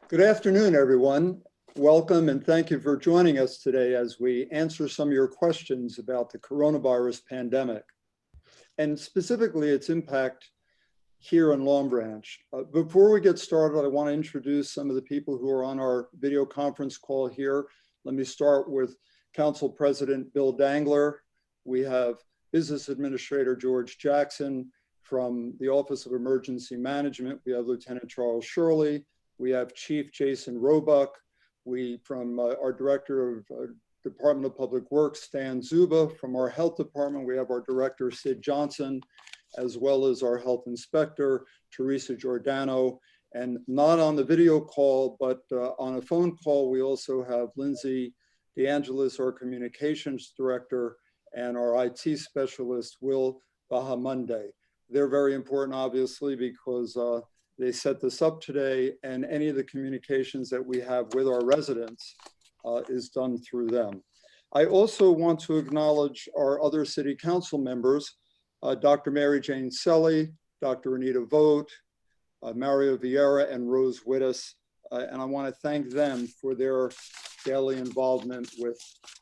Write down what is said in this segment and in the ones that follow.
Good afternoon, everyone. Welcome and thank you for joining us today as we answer some of your questions about the coronavirus pandemic and specifically its impact here in Long Branch. Before we get started, I want to introduce some of the people who are on our video conference call here. Let me start with Council President Bill Dangler. We have Business Administrator George Jackson. From the Office of Emergency Management, we have Lieutenant Charles Shirley. We have Chief Jason Roebuck. From our Director of Department of Public Works, Stan Zuba. From our Health Department, we have our Director, Sid Johnson, as well as our Health Inspector, Teresa Giordano. And not on the video call, but on a phone call, we also have Lindsay DeAngelis, our Communications Director, and our IT Specialist, Will Bahamunde. They're very important, obviously, because they set this up today, and any of the communications that we have with our residents is done through them. I also want to acknowledge our other City Council members, Dr. Mary Jane Selly, Dr. Anita Vogt, Mario Vieira, and Rose Wittes, and I want to thank them for their daily involvement with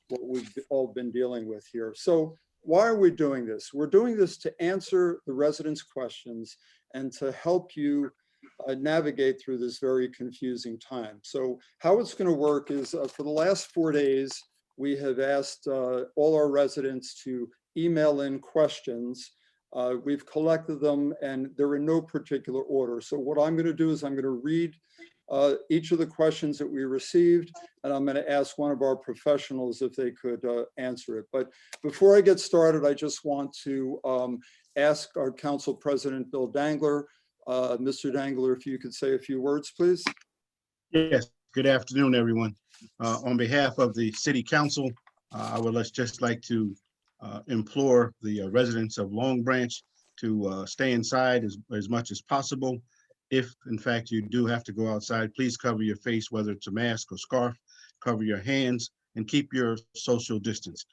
what we've all been dealing with here. So why are we doing this? We're doing this to answer the residents' questions and to help you navigate through this very confusing time. So how it's going to work is for the last 4 days, we have asked all our residents to email in questions. We've collected them and they're in no particular order. So what I'm going to do is I'm going to read each of the questions that we received, and I'm going to ask one of our professionals if they could answer it. But before I get started, I just want to ask our Council President, Bill Dangler. Mr. Dangler, if you could say a few words, please. Yes, good afternoon, everyone. On behalf of the City Council, I would just like to implore the residents of Long Branch to stay inside as much as possible. If, in fact, you do have to go outside, please cover your face, whether it's a mask or scarf, cover your hands, and keep your social distance.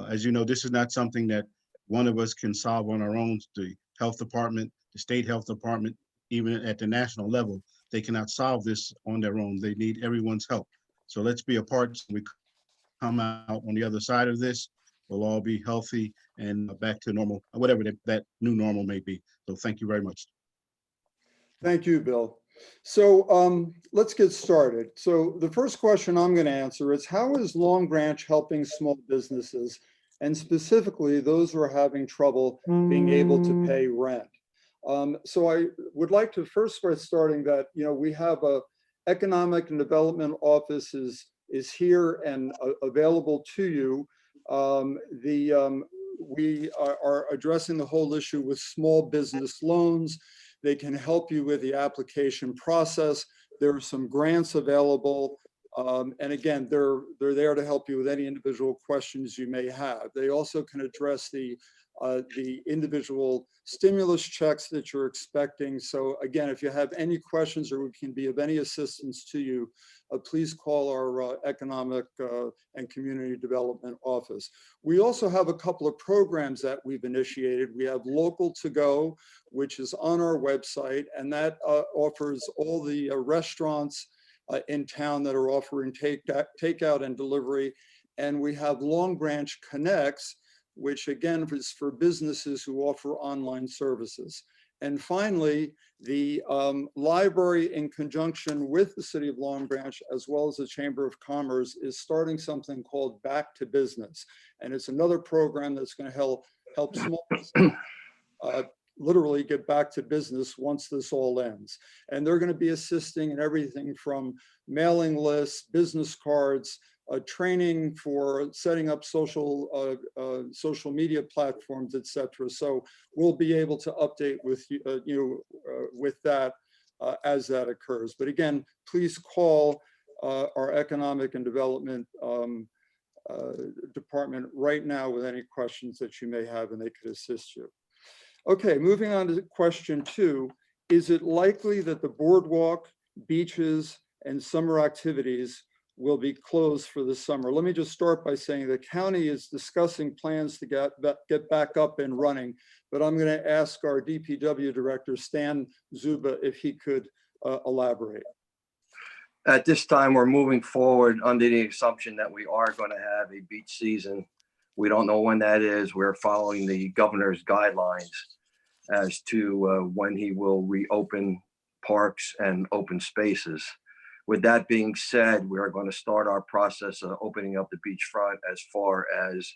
As you know, this is not something that one of us can solve on our own. The Health Department, the State Health Department, even at the national level, they cannot solve this on their own. They need everyone's help. So let's be a part. We come out on the other side of this, we'll all be healthy and back to normal, whatever that new normal may be. So thank you very much. Thank you, Bill. So let's get started. So the first question I'm going to answer is, how is Long Branch helping small businesses, and specifically those who are having trouble being able to pay rent? So I would like to first start starting that, we have a economic and development office is here and available to you. We are addressing the whole issue with small business loans. They can help you with the application process. There are some grants available. And again, they're there to help you with any individual questions you may have. They also can address the individual stimulus checks that you're expecting. So again, if you have any questions or we can be of any assistance to you, please call our Economic and Community Development Office. We also have a couple of programs that we've initiated. We have Local to Go, which is on our website, and that offers all the restaurants in town that are offering takeout and delivery. And we have Long Branch Connects, which again is for businesses who offer online services. And finally, the library, in conjunction with the City of Long Branch, as well as the Chamber of Commerce, is starting something called Back to Business. And it's another program that's going to help small businesses literally get back to business once this all ends. And they're going to be assisting in everything from mailing lists, business cards, training for setting up social media platforms, etc. So we'll be able to update with you with that as that occurs. But again, please call our Economic and Development Department right now with any questions that you may have, and they could assist you. Okay, moving on to question 2. Is it likely that the boardwalk, beaches, and summer activities will be closed for the summer? Let me just start by saying the county is discussing plans to get back up and running, but I'm going to ask our DPW director, Stan Zuba, if he could elaborate. At this time, we're moving forward under the assumption that we are going to have a beach season. We don't know when that is. We're following the governor's guidelines as to when he will reopen parks and open spaces. With that being said, we are going to start our process of opening up the beachfront as far as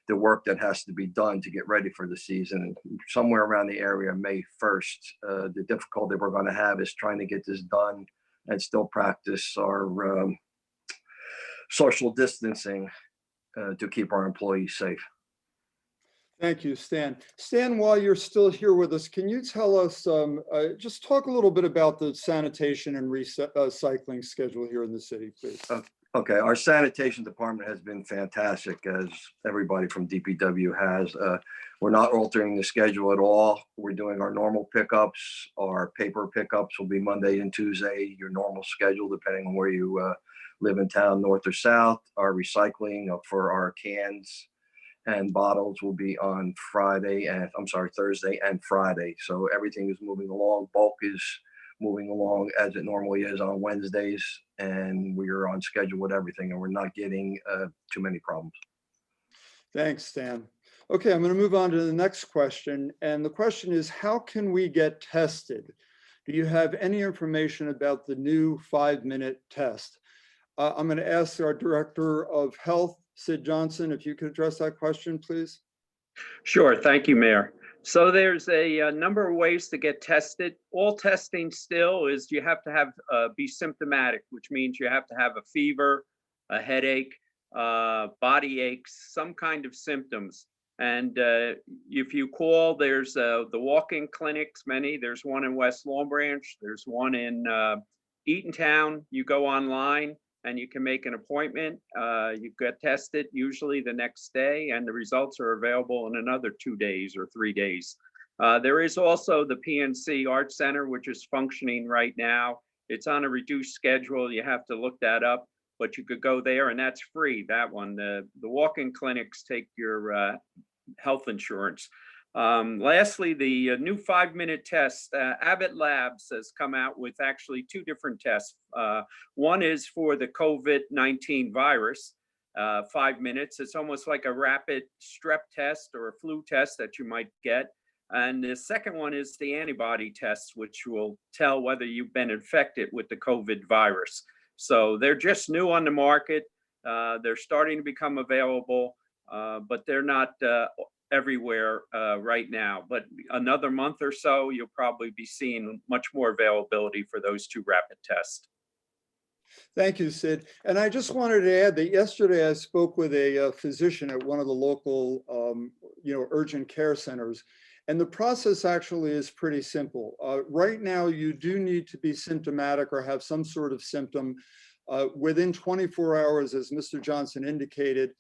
the work that has to be done to get ready for the season. Somewhere around the area, May 1st. The difficulty we're going to have is trying to get this done and still practice our social distancing to keep our employees safe. Thank you, Stan. Stan, while you're still here with us, can you tell us, just talk a little bit about the sanitation and recycling schedule here in the city, please? Okay, our sanitation department has been fantastic, as everybody from DPW has. We're not altering the schedule at all. We're doing our normal pickups. Our paper pickups will be Monday and Tuesday, your normal schedule, depending on where you live in town, north or south. Our recycling for our cans and bottles will be on Thursday and Friday. So everything is moving along. Bulk is moving along as it normally is on Wednesdays, and we are on schedule with everything, and we're not getting too many problems. Thanks, Stan. Okay, I'm going to move on to the next question. And the question is, how can we get tested? Do you have any information about the new 5-minute test? I'm going to ask our Director of Health, Sid Johnson, if you could address that question, please. Sure. Thank you, Mayor. So there's a number of ways to get tested. All testing still is you have to be symptomatic, which means you have to have a fever, a headache, body aches, some kind of symptoms. And if you call, there's the walk-in clinics, many. There's one in West Long Branch. There's one in Eatontown. You go online and you can make an appointment. You get tested usually the next day, and the results are available in another 2 days or 3 days. There is also the PNC Art Center, which is functioning right now. It's on a reduced schedule. You have to look that up, but you could go there, and that's free, that one. The walk-in clinics take your health insurance. Lastly, the new 5-minute test, Abbott Labs has come out with actually 2 different tests. One is for the COVID-19 virus, 5 minutes. It's almost like a rapid strep test or a flu test that you might get. And the second one is the antibody test, which will tell whether you've been infected with the COVID virus. So they're just new on the market. They're starting to become available, but they're not everywhere right now. But another month or so, you'll probably be seeing much more availability for those 2 rapid tests. Thank you, Sid. And I just wanted to add that yesterday I spoke with a physician at one of the local, urgent care centers. And the process actually is pretty simple. Right now, you do need to be symptomatic or have some sort of symptom. Within 24 hours, as Mr. Johnson indicated,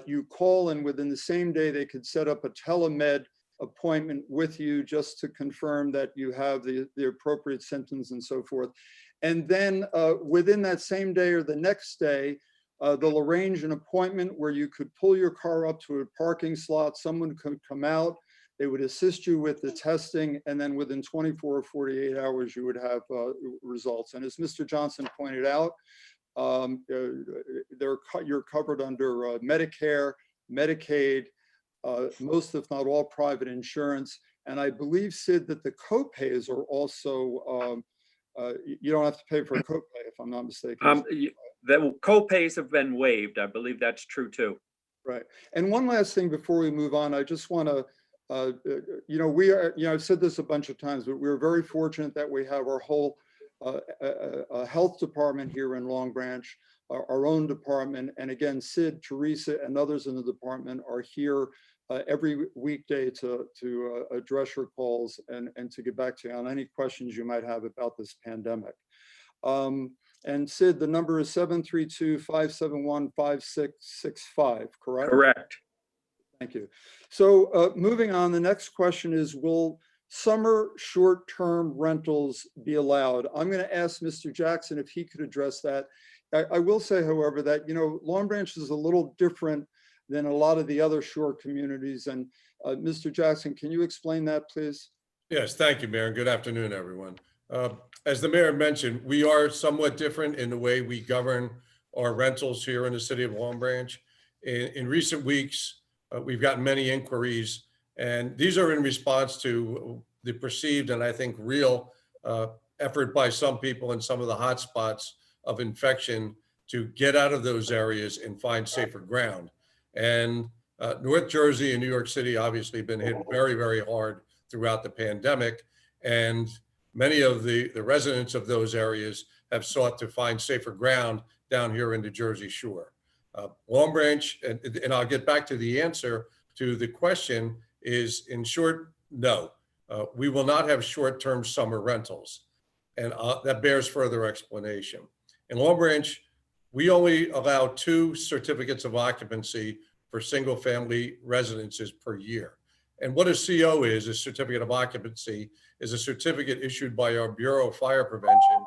you call, and within the same day, they could set up a telemed appointment with you just to confirm that you have the appropriate symptoms and so forth. And then within that same day or the next day, they'll arrange an appointment where you could pull your car up to a parking slot. Someone could come out. They would assist you with the testing, and then within 24 or 48 hours, you would have results. And as Mr. Johnson pointed out, you're covered under Medicare, Medicaid, most if not all private insurance. And I believe, Sid, that the copays are also, you don't have to pay for a copay, if I'm not mistaken. The copays have been waived. I believe that's true too. Right. And one last thing before we move on, I just want to, I've said this a bunch of times, but we're very fortunate that we have our whole health department here in Long Branch, our own department. And again, Sid, Teresa, and others in the department are here every weekday to address your calls and to get back to you on any questions you might have about this pandemic. And Sid, the number is 732-571-5665, correct? Correct. Thank you. So moving on, the next question is, will summer short-term rentals be allowed? I'm going to ask Mr. Jackson if he could address that. I will say, however, that, Long Branch is a little different than a lot of the other shore communities. And Mr. Jackson, can you explain that, please? Yes, thank you, Mayor, and good afternoon, everyone. As the mayor mentioned, we are somewhat different in the way we govern our rentals here in the city of Long Branch. In recent weeks, we've gotten many inquiries, and these are in response to the perceived and I think real effort by some people in some of the hot spots of infection to get out of those areas and find safer ground. And North Jersey and New York City obviously been hit very, very hard throughout the pandemic. And many of the residents of those areas have sought to find safer ground down here in the Jersey Shore. Long Branch, and I'll get back to the answer to the question, is in short, no. We will not have short-term summer rentals. And that bears further explanation. In Long Branch, we only allow 2 certificates of occupancy for single-family residences per year. And what a CO is, a certificate of occupancy, is a certificate issued by our Bureau of Fire Prevention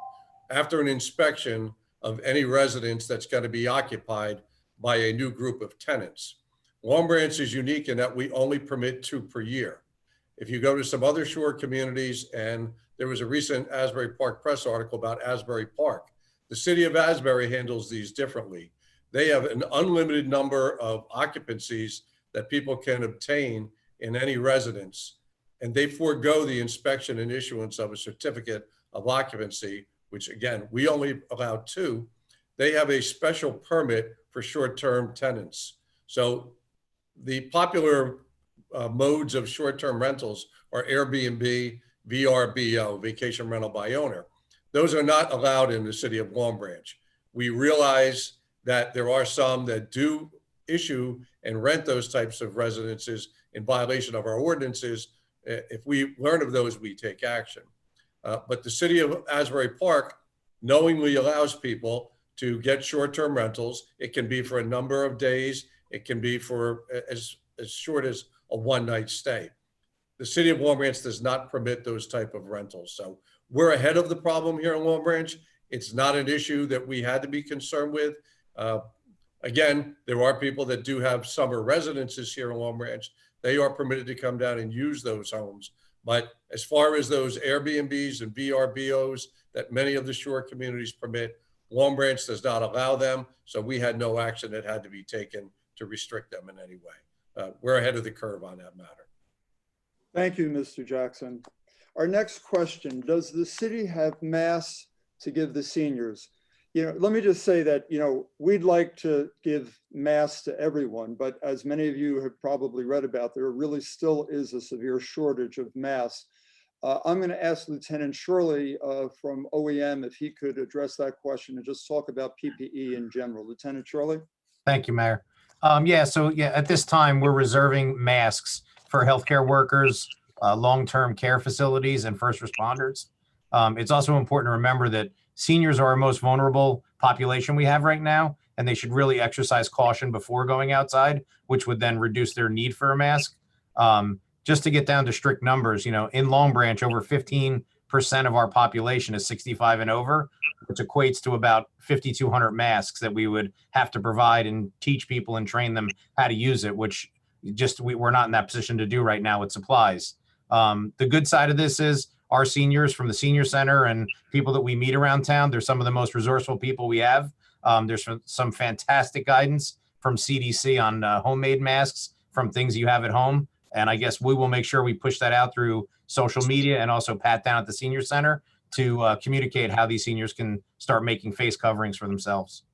after an inspection of any residence that's going to be occupied by a new group of tenants. Long Branch is unique in that we only permit 2 per year. If you go to some other shore communities, and there was a recent Asbury Park Press article about Asbury Park, the city of Asbury handles these differently. They have an unlimited number of occupancies that people can obtain in any residence, and they forego the inspection and issuance of a certificate of occupancy, which again, we only allow 2. They have a special permit for short-term tenants. So the popular modes of short-term rentals are Airbnb, VRBO, vacation rental by owner. Those are not allowed in the city of Long Branch. We realize that there are some that do issue and rent those types of residences in violation of our ordinances. If we learn of those, we take action. But the city of Asbury Park knowingly allows people to get short-term rentals. It can be for a number of days. It can be for as short as a one-night stay. The city of Long Branch does not permit those type of rentals. So we're ahead of the problem here in Long Branch. It's not an issue that we had to be concerned with. Again, there are people that do have summer residences here in Long Branch. They are permitted to come down and use those homes. But as far as those Airbnbs and VRBOs that many of the shore communities permit, Long Branch does not allow them. So we had no action that had to be taken to restrict them in any way. We're ahead of the curve on that matter. Thank you, Mr. Jackson. Our next question, does the city have masks to give the seniors? Let me just say that, we'd like to give masks to everyone, but as many of you have probably read about, there really still is a severe shortage of masks. I'm going to ask Lieutenant Shirley from OEM if he could address that question and just talk about PPE in general. Lieutenant Shirley? Thank you, Mayor. At this time, we're reserving masks for healthcare workers, long-term care facilities, and first responders. It's also important to remember that seniors are our most vulnerable population we have right now, and they should really exercise caution before going outside, which would then reduce their need for a mask. Just to get down to strict numbers, in Long Branch, over 15% of our population is 65 and over, which equates to about 5,200 masks that we would have to provide and teach people and train them how to use it, which we're not in that position to do right now with supplies. The good side of this is our seniors from the senior center and people that we meet around town, they're some of the most resourceful people we have. There's some fantastic guidance from CDC on homemade masks from things you have at home. And I guess we will make sure we push that out through social media and also pat down at the senior center to communicate how these seniors can start making face coverings for themselves.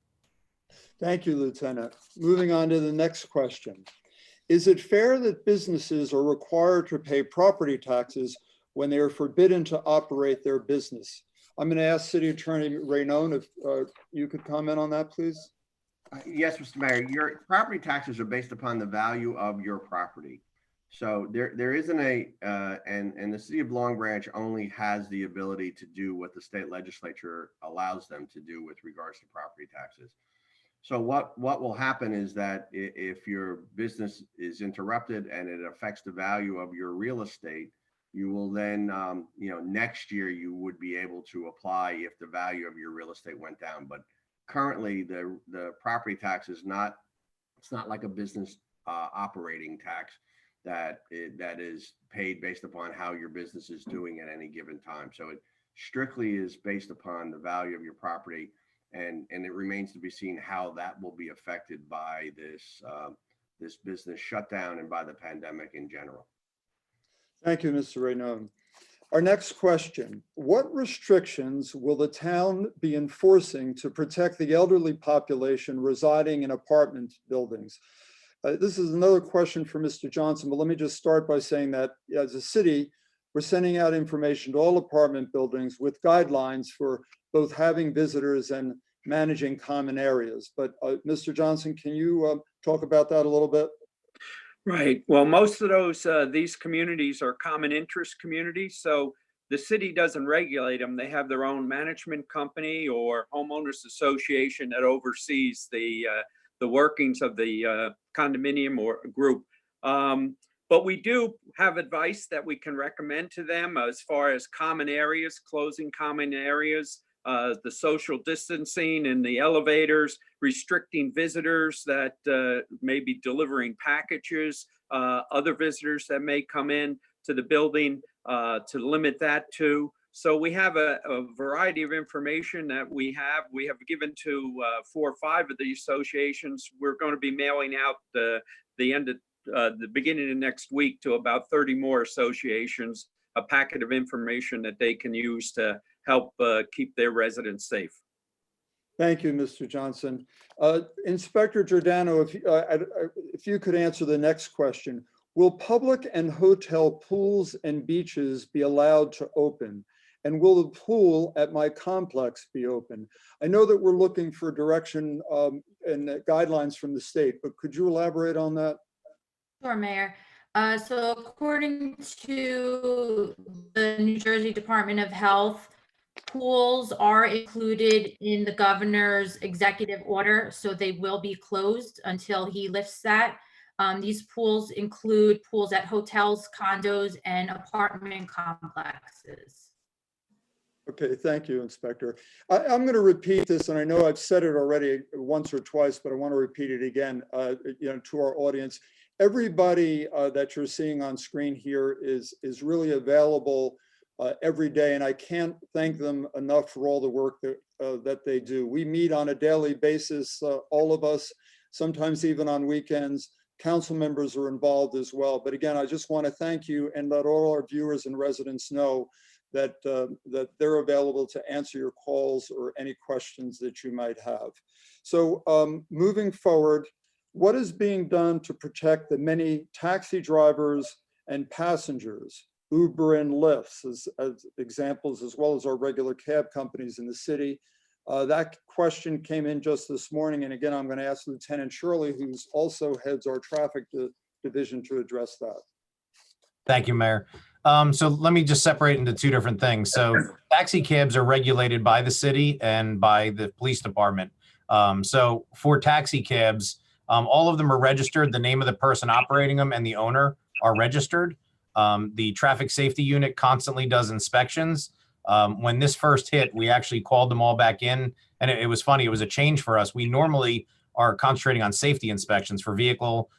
Thank you, Lieutenant. Moving on to the next question. Is it fair that businesses are required to pay property taxes when they are forbidden to operate their business? I'm going to ask City Attorney Raynone if you could comment on that, please. Yes, Mr. Mayor, your property taxes are based upon the value of your property. So there isn't and the city of Long Branch only has the ability to do what the state legislature allows them to do with regards to property taxes. So what will happen is that if your business is interrupted and it affects the value of your real estate, you will then, next year you would be able to apply if the value of your real estate went down. But currently the property tax is it's not like a business operating tax that is paid based upon how your business is doing at any given time. So it strictly is based upon the value of your property. And it remains to be seen how that will be affected by this business shutdown and by the pandemic in general. Thank you, Mr. Raynon. Our next question, what restrictions will the town be enforcing to protect the elderly population residing in apartment buildings? This is another question for Mr. Johnson, but let me just start by saying that as a city, we're sending out information to all apartment buildings with guidelines for both having visitors and managing common areas. But Mr. Johnson, can you talk about that a little bit? Right. Well, most of these communities are common interest communities. So the city doesn't regulate them. They have their own management company or homeowners association that oversees the workings of the condominium or group. But we do have advice that we can recommend to them as far as common areas, closing common areas, the social distancing in the elevators, restricting visitors that may be delivering packages, other visitors that may come in to the building, to limit that too. So we have a variety of information that we have given to 4 or 5 of the associations. We're going to be mailing out the beginning of next week to about 30 more associations, a packet of information that they can use to help keep their residents safe. Thank you, Mr. Johnson. Inspector Giordano, if you could answer the next question. Will public and hotel pools and beaches be allowed to open? And will the pool at my complex be open? I know that we're looking for direction and guidelines from the state, but could you elaborate on that? Sure, Mayor. So according to the New Jersey Department of Health, pools are included in the governor's executive order, so they will be closed until he lifts that. These pools include pools at hotels, condos, and apartment complexes. Okay, thank you, Inspector. I'm going to repeat this, and I know I've said it already once or twice, but I want to repeat it again, to our audience. Everybody that you're seeing on screen here is really available every day, and I can't thank them enough for all the work that they do. We meet on a daily basis, all of us, sometimes even on weekends. Council members are involved as well. But again, I just want to thank you and let all our viewers and residents know that they're available to answer your calls or any questions that you might have. So moving forward, what is being done to protect the many taxi drivers and passengers, Uber and Lyft as examples, as well as our regular cab companies in the city? That question came in just this morning. And again, I'm going to ask Lieutenant Shirley, who's also heads our traffic division, to address that. Thank you, Mayor. So let me just separate into 2 different things. So taxi cabs are regulated by the city and by the police department. So for taxi cabs, all of them are registered. The name of the person operating them and the owner are registered. The traffic safety unit constantly does inspections. When this first hit, we actually called them all back in, and it was funny. It was a change for us. We normally are concentrating on safety inspections for vehicle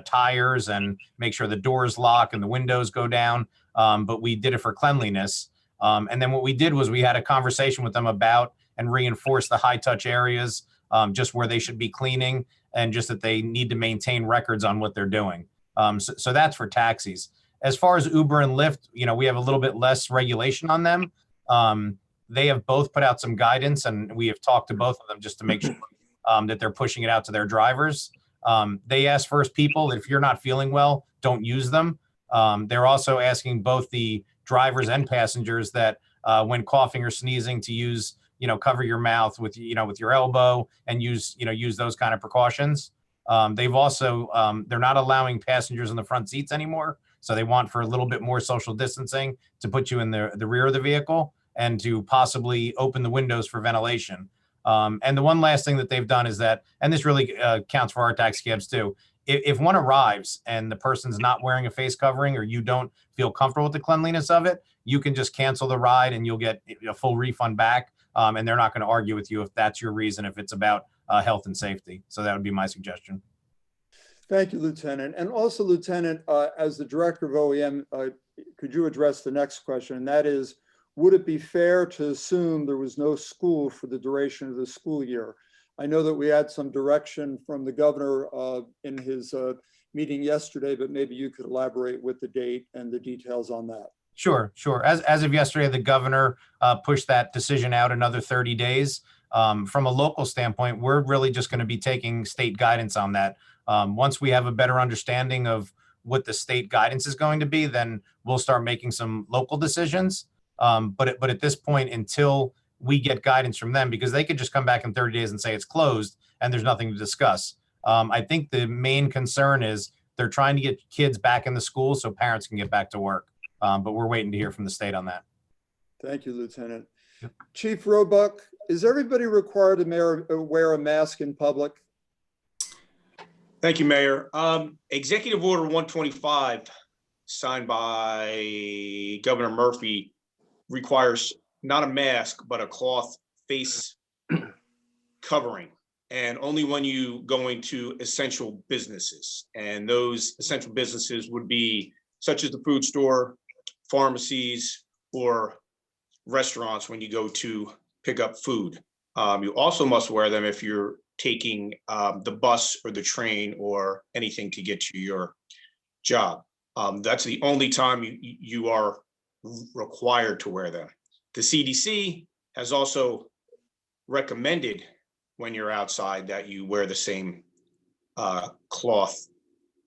tires and make sure the doors lock and the windows go down. But we did it for cleanliness. And then what we did was we had a conversation with them about and reinforce the high touch areas, just where they should be cleaning and just that they need to maintain records on what they're doing. So that's for taxis. As far as Uber and Lyft, we have a little bit less regulation on them. They have both put out some guidance, and we have talked to both of them just to make sure that they're pushing it out to their drivers. They ask first people that if you're not feeling well, don't use them. They're also asking both the drivers and passengers that when coughing or sneezing to use, cover your mouth with your elbow and use those kind of precautions. They've also, they're not allowing passengers in the front seats anymore. So they want for a little bit more social distancing to put you in the rear of the vehicle and to possibly open the windows for ventilation. And the one last thing that they've done is that, and this really counts for our taxi cabs too, if one arrives and the person's not wearing a face covering or you don't feel comfortable with the cleanliness of it, you can just cancel the ride and you'll get a full refund back. And they're not going to argue with you if that's your reason, if it's about health and safety. So that would be my suggestion. Thank you, Lieutenant. And also, Lieutenant, as the Director of OEM, could you address the next question? And that is, would it be fair to assume there was no school for the duration of the school year? I know that we had some direction from the governor in his meeting yesterday, but maybe you could elaborate with the date and the details on that. Sure, sure. As of yesterday, the governor pushed that decision out another 30 days. From a local standpoint, we're really just going to be taking state guidance on that. Once we have a better understanding of what the state guidance is going to be, then we'll start making some local decisions. But at this point, until we get guidance from them, because they could just come back in 30 days and say it's closed and there's nothing to discuss. I think the main concern is they're trying to get kids back in the school so parents can get back to work. But we're waiting to hear from the state on that. Thank you, Lieutenant. Yep. Chief Roebuck, is everybody required to wear a mask in public? Thank you, Mayor. Executive Order 125, signed by Governor Murphy, requires not a mask, but a cloth face covering, and only when you go into essential businesses. And those essential businesses would be such as the food store, pharmacies, or restaurants when you go to pick up food. You also must wear them if you're taking the bus or the train or anything to get to your job. That's the only time you are required to wear them. The CDC has also recommended when you're outside that you wear the same cloth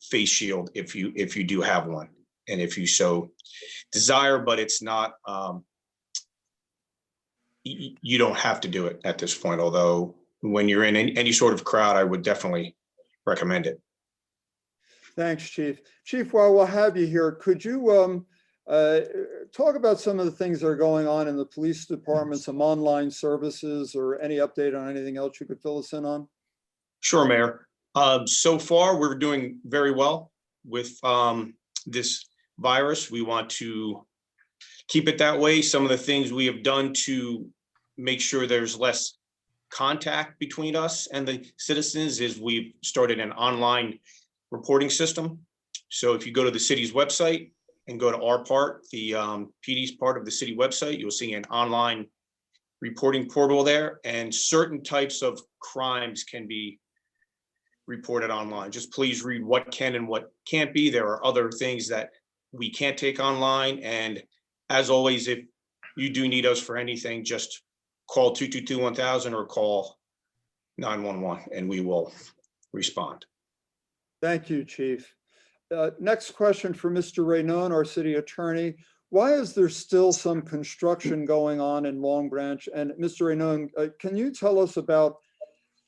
face shield if you do have one, and if you so desire, but it's not, you don't have to do it at this point, although when you're in any sort of crowd, I would definitely recommend it. Thanks, Chief. Chief, while we'll have you here, could you talk about some of the things that are going on in the police department, some online services, or any update on anything else you could fill us in on? Sure, Mayor. So far, we're doing very well with this virus. We want to keep it that way. Some of the things we have done to make sure there's less contact between us and the citizens is we've started an online reporting system. So if you go to the city's website and go to our part, the PD's part of the city website, you'll see an online reporting portal there, and certain types of crimes can be reported online. Just please read what can and what can't be. There are other things that we can't take online. And as always, if you do need us for anything, just call 222-1000 or call 911 and we will respond. Thank you, Chief. Next question for Mr. Raynon, our city attorney. Why is there still some construction going on in Long Branch? And Mr. Raynon, can you tell us about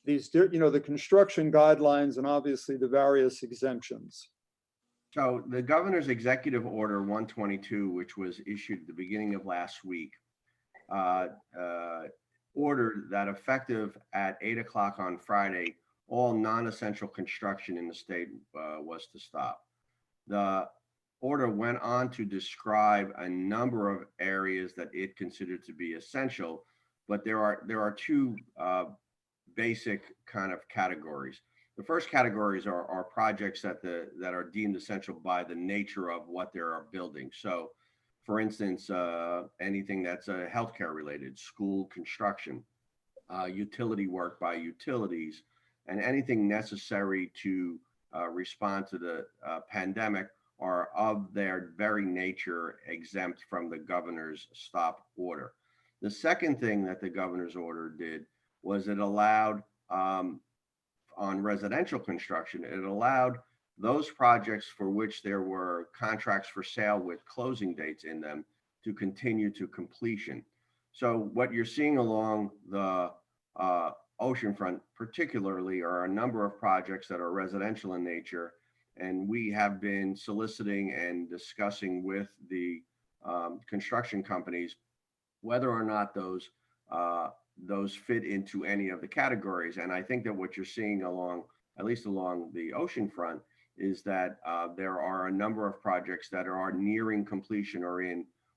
these, the construction guidelines and obviously the various exemptions? So the governor's executive order 122, which was issued at the beginning of last week, ordered that effective at 8 o'clock on Friday, all non-essential construction in the state was to stop. The order went on to describe a number of areas that it considered to be essential, but there are two basic kind of categories. The first categories are projects that are deemed essential by the nature of what they are building. So, for instance, anything that's healthcare related, school construction, utility work by utilities, and anything necessary to respond to the pandemic are of their very nature exempt from the governor's stop order. The second thing that the governor's order did was it allowed on residential construction, it allowed those projects for which there were contracts for sale with closing dates in them to continue to completion. So what you're seeing along the oceanfront particularly are a number of projects that are residential in nature, and we have been soliciting and discussing with the construction companies whether or not those fit into any of the categories. And I think that what you're seeing along, at least along the oceanfront, is that there are a number of projects that are nearing completion or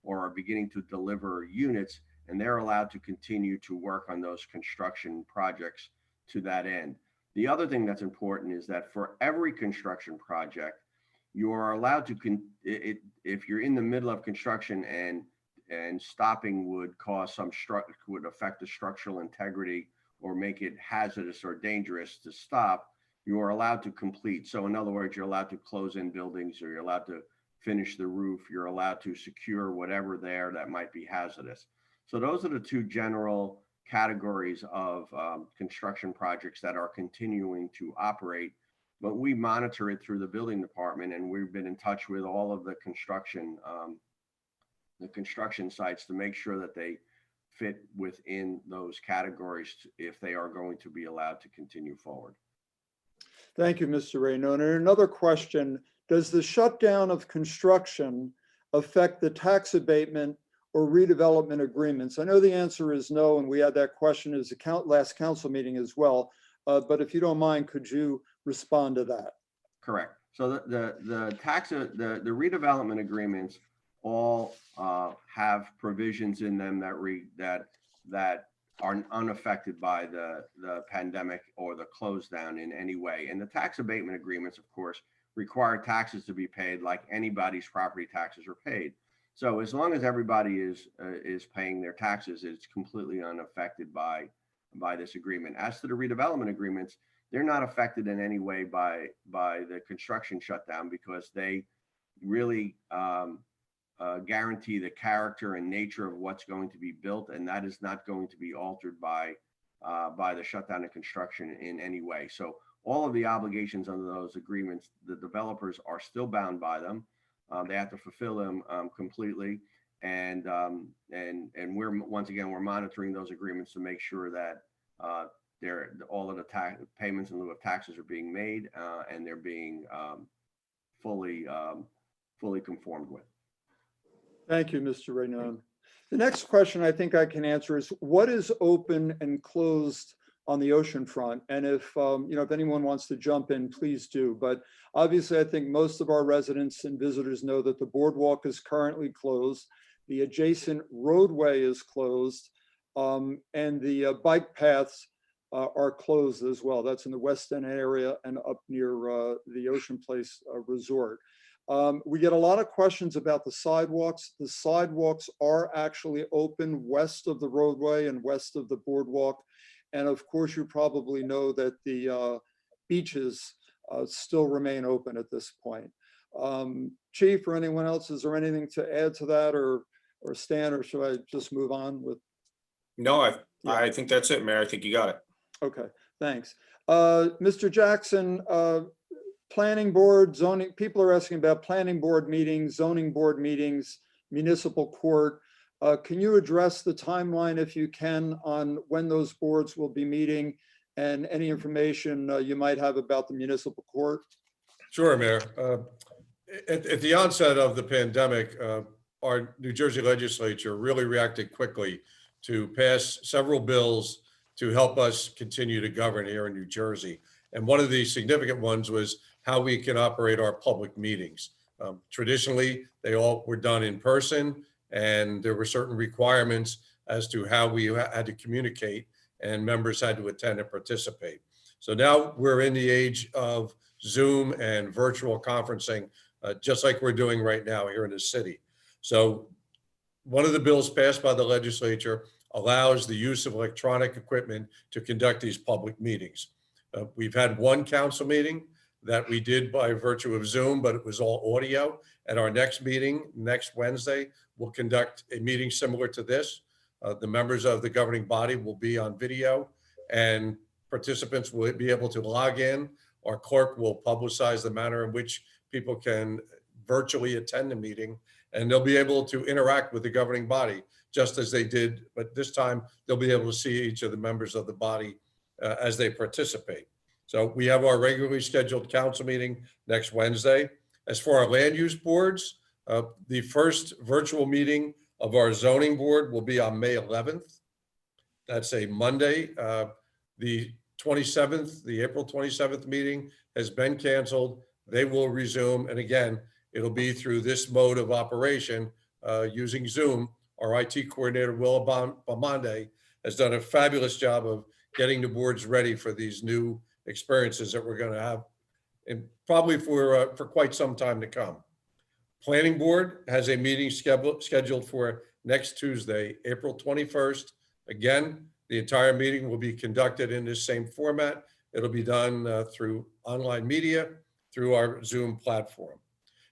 are beginning to deliver units, and they're allowed to continue to work on those construction projects to that end. The other thing that's important is that for every construction project, you are allowed to, if you're in the middle of construction and and stopping would cause would affect the structural integrity or make it hazardous or dangerous to stop, you are allowed to complete. So in other words, you're allowed to close in buildings, or you're allowed to finish the roof, you're allowed to secure whatever there that might be hazardous. So those are the two general categories of construction projects that are continuing to operate. But we monitor it through the building department, and we've been in touch with all of the construction sites to make sure that they fit within those categories if they are going to be allowed to continue forward. Thank you, Mr. Raynon. And another question, does the shutdown of construction affect the tax abatement or redevelopment agreements? I know the answer is no, and we had that question as a last council meeting as well. But if you don't mind, could you respond to that? Correct. So the redevelopment agreements all have provisions in them that are unaffected by the pandemic or the close down in any way. And the tax abatement agreements, of course, require taxes to be paid like anybody's property taxes are paid. So as long as everybody is paying their taxes, it's completely unaffected by this agreement. As to the redevelopment agreements, they're not affected in any way by the construction shutdown, because they really guarantee the character and nature of what's going to be built, and that is not going to be altered by the shutdown of construction in any way. So all of the obligations under those agreements, the developers are still bound by them. They have to fulfill them completely, and we're we're monitoring those agreements to make sure that all of the payments in lieu of taxes are being made, and they're being fully conformed with. Thank you, Mr. Raynon. The next question I think I can answer is, what is open and closed on the ocean front? And if if anyone wants to jump in, please do. But obviously, I think most of our residents and visitors know that the boardwalk is currently closed. The adjacent roadway is closed, and the bike paths are closed as well. That's in the West End area and up near the Ocean Place Resort. We get a lot of questions about the sidewalks. The sidewalks are actually open west of the roadway and west of the boardwalk. And of course, you probably know that the beaches still remain open at this point. Chief or anyone else, is there anything to add to that, or Stan, or should I just move on with? No, I think that's it, Mayor. I think you got it. Okay, thanks. Mr. Jackson, planning board, zoning, people are asking about planning board meetings, zoning board meetings, municipal court. Can you address the timeline, if you can, on when those boards will be meeting, and any information you might have about the municipal court? Sure, Mayor. At the onset of the pandemic, our New Jersey legislature really reacted quickly to pass several bills to help us continue to govern here in New Jersey. And one of the significant ones was how we can operate our public meetings. Traditionally, they all were done in person, and there were certain requirements as to how we had to communicate, and members had to attend and participate. So now we're in the age of Zoom and virtual conferencing, just like we're doing right now here in the city. So one of the bills passed by the legislature allows the use of electronic equipment to conduct these public meetings. We've had one council meeting that we did by virtue of Zoom, but it was all audio. At our next meeting, next Wednesday, we'll conduct a meeting similar to this. The members of the governing body will be on video, and participants will be able to log in. Our clerk will publicize the manner in which people can virtually attend the meeting, and they'll be able to interact with the governing body just as they did, but this time they'll be able to see each of the members of the body as they participate. So we have our regularly scheduled council meeting next Wednesday. As for our land use boards, the first virtual meeting of our zoning board will be on May 11th. That's a Monday. The 27th, the April 27th meeting has been canceled. They will resume. And again, it'll be through this mode of operation using Zoom. Our IT coordinator, Will Bamonde, has done a fabulous job of getting the boards ready for these new experiences that we're going to have, and probably for quite some time to come. Planning board has a meeting scheduled for next Tuesday, April 21st. Again, the entire meeting will be conducted in this same format. It'll be done through online media, through our Zoom platform.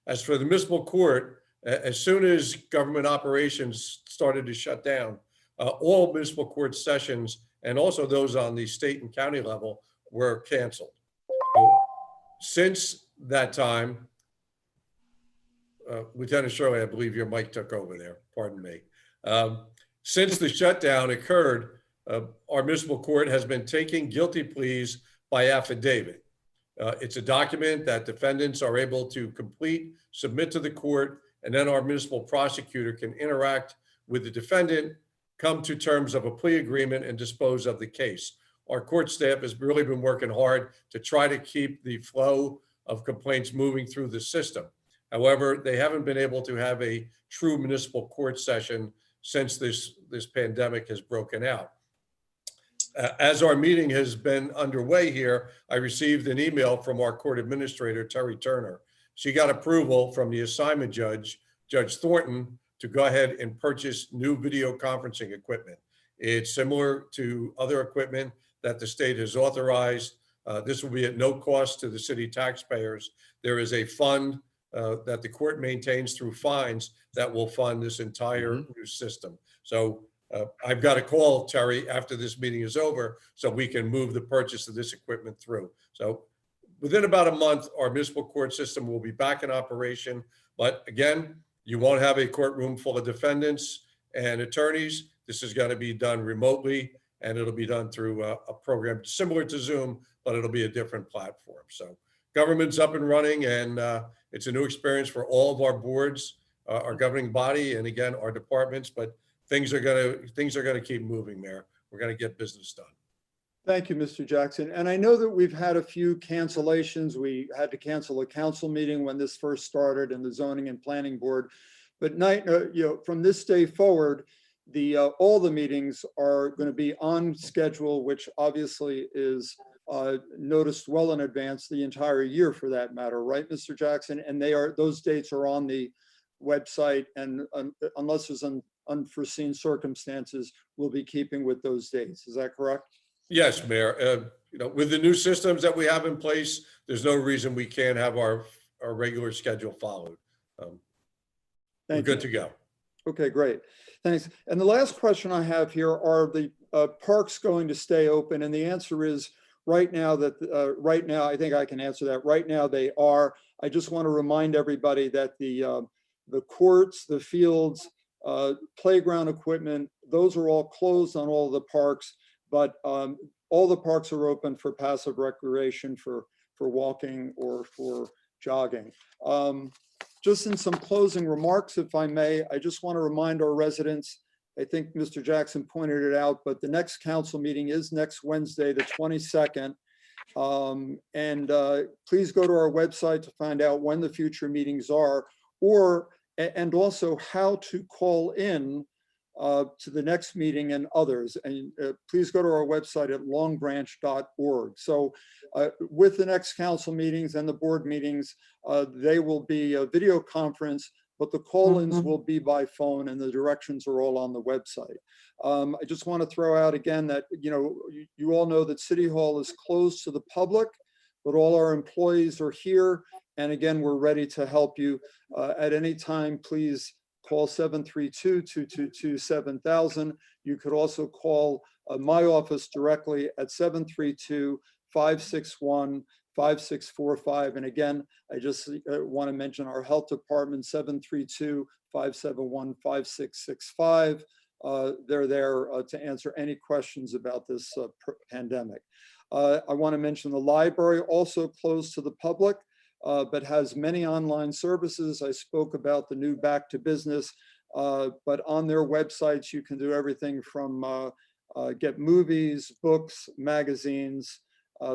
As for the municipal court, as soon as government operations started to shut down, all municipal court sessions and also those on the state and county level were canceled. So, since that time, Lieutenant Shirley, I believe your mic took over there, pardon me. Since the shutdown occurred, our municipal court has been taking guilty pleas by affidavit. It's a document that defendants are able to complete, submit to the court, and then our municipal prosecutor can interact with the defendant, come to terms of a plea agreement, and dispose of the case. Our court staff has really been working hard to try to keep the flow of complaints moving through the system. However, they haven't been able to have a true municipal court session since this pandemic has broken out. As our meeting has been underway here, I received an email from our court administrator, Terry Turner. She got approval from the assignment judge, Judge Thornton, to go ahead and purchase new video conferencing equipment. It's similar to other equipment that the state has authorized. This will be at no cost to the city taxpayers. There is a fund that the court maintains through fines that will fund this entire new system. So I've got to call Terry after this meeting is over so we can move the purchase of this equipment through. So within about a month, our municipal court system will be back in operation. But again, you won't have a courtroom full of defendants and attorneys. This is going to be done remotely, and it'll be done through a program similar to Zoom, but it'll be a different platform. So government's up and running, and it's a new experience for all of our boards, our governing body, and again, our departments, but things are gonna keep moving, Mayor. We're gonna get business done. Thank you, Mr. Jackson. And I know that we've had a few cancellations. We had to cancel a council meeting when this first started in the zoning and planning board. But from this day forward, all the meetings are going to be on schedule, which obviously is noticed well in advance, the entire year for that matter, right, Mr. Jackson? And those dates are on the website, and unless there's unforeseen circumstances, we'll be keeping with those dates. Is that correct? Yes, Mayor. With the new systems that we have in place, there's no reason we can't have our regular schedule followed. We're good to go. Okay, great. Thanks. And the last question I have here, are the parks going to stay open? And the answer is right now, I think I can answer that. Right now they are. I just want to remind everybody that the courts, the fields, playground equipment, those are all closed on all the parks, but all the parks are open for passive recreation, for walking or for jogging. Just in some closing remarks, if I may, I just want to remind our residents, I think Mr. Jackson pointed it out, but the next council meeting is next Wednesday, the 22nd. Please go to our website to find out when the future meetings are, and also how to call in to the next meeting and others. And please go to our website at longbranch.org. So with the next council meetings and the board meetings, they will be a video conference, but the call-ins will be by phone, and the directions are all on the website. I just want to throw out again that, you all know that City Hall is closed to the public, but all our employees are here. And again, we're ready to help you at any time. Please call 732-222-7000. You could also call my office directly at 732-561-5645. And again, I just want to mention our health department, 732-571-5665. They're there to answer any questions about this pandemic. I want to mention the library also closed to the public, but has many online services. I spoke about the new Back to Business, but on their websites, you can do everything from get movies, books, magazines.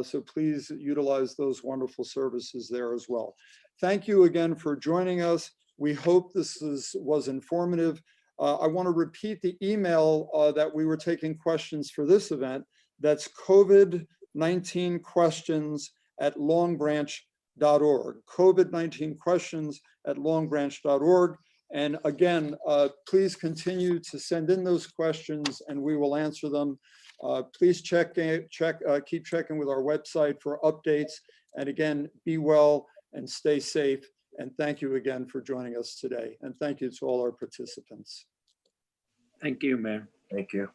So please utilize those wonderful services there as well. Thank you again for joining us. We hope this was informative. I want to repeat the email that we were taking questions for this event. That's COVID-19 questions@longbranch.org. COVID-19 questions@longbranch.org. And again, please continue to send in those questions and we will answer them. Please keep checking with our website for updates. And again, be well and stay safe. And thank you again for joining us today. And thank you to all our participants. Thank you, Mayor. Thank you.